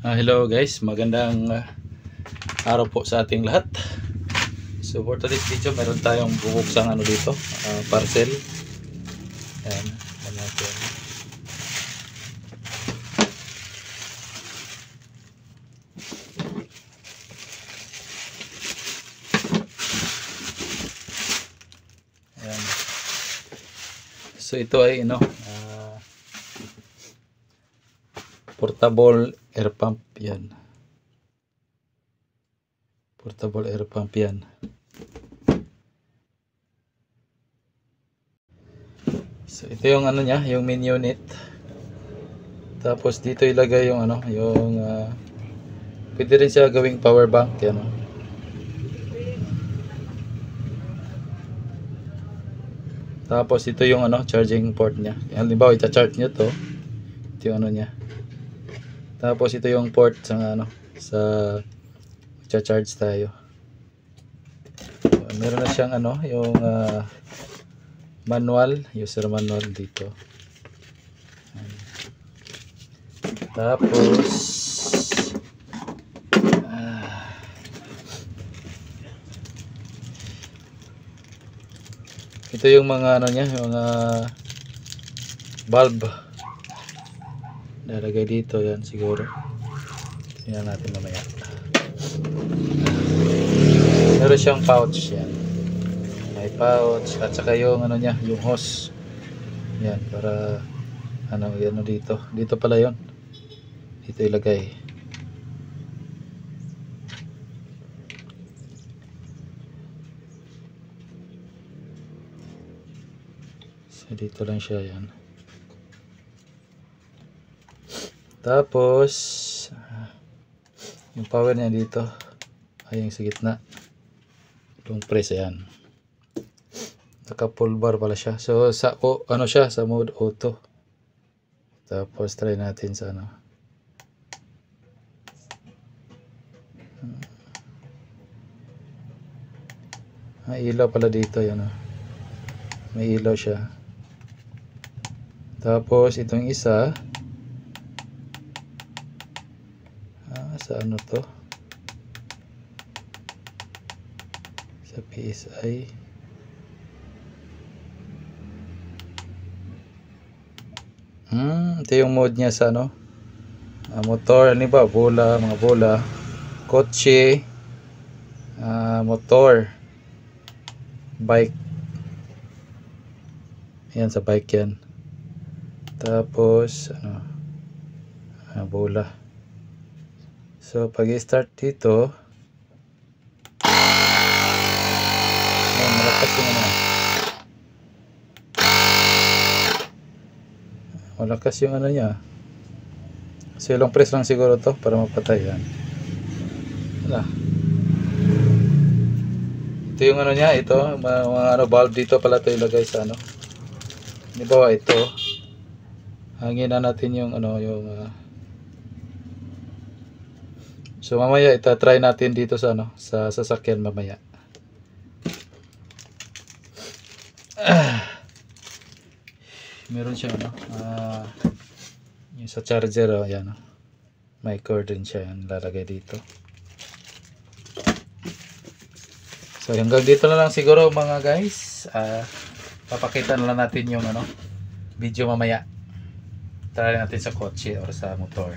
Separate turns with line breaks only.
Hello guys, magandang araw po sa ating lahat. So for today's video, meron tayong bubuksang dito, parcel. Ayan, natin. Ayan. So ito ay portable air pump yan. Portable air pump yan. So ito yung niya, yung main unit. Tapos dito ilagay yung pwede rin siya gawing power bank yan. Tapos ito yung charging port niya. Halimbawa i-charge niyo to. Ito yung niya. Tapos ito yung port sa sa charge tayo. Meron na siyang yung manual, user manual dito. Tapos ito yung mga niya, yung bulb. Nalagay dito yan siguro. Tingnan natin mamaya. Meron siyang pouch yan. May pouch at saka yung niya, yung hose. Yan para dito. Dito pala 'yon. Dito ilagay. So dito lang siya yan. Tapos yung power niya dito ay yung sa gitna, yung press. Ayan, naka full bar pala siya. So sa siya sa mode auto. Tapos try natin sa may ilaw pala dito. Yan may ilaw siya. Tapos itong isa sa to, sa PSI. Ito yung mode niya sa motor, mga bola, kotse, motor, bike. Yan, sa bike yan. Tapos bola. So pag i-start dito, malakas yung malakas yung niya. So ilang press lang siguro to para mapatay yan. Wala. Ito yung niya, ito mga valve dito pala ito ilagay sa halimbawa ito, hangin na natin yung so mamaya ita-try natin dito sa sa sasakyan mamaya. Meron siya yung sa charger yan may cord din siya, yan lalagay dito. So hanggang dito na lang siguro mga guys. Papakita na lang natin yung video mamaya. Try natin sa kotse or sa motor.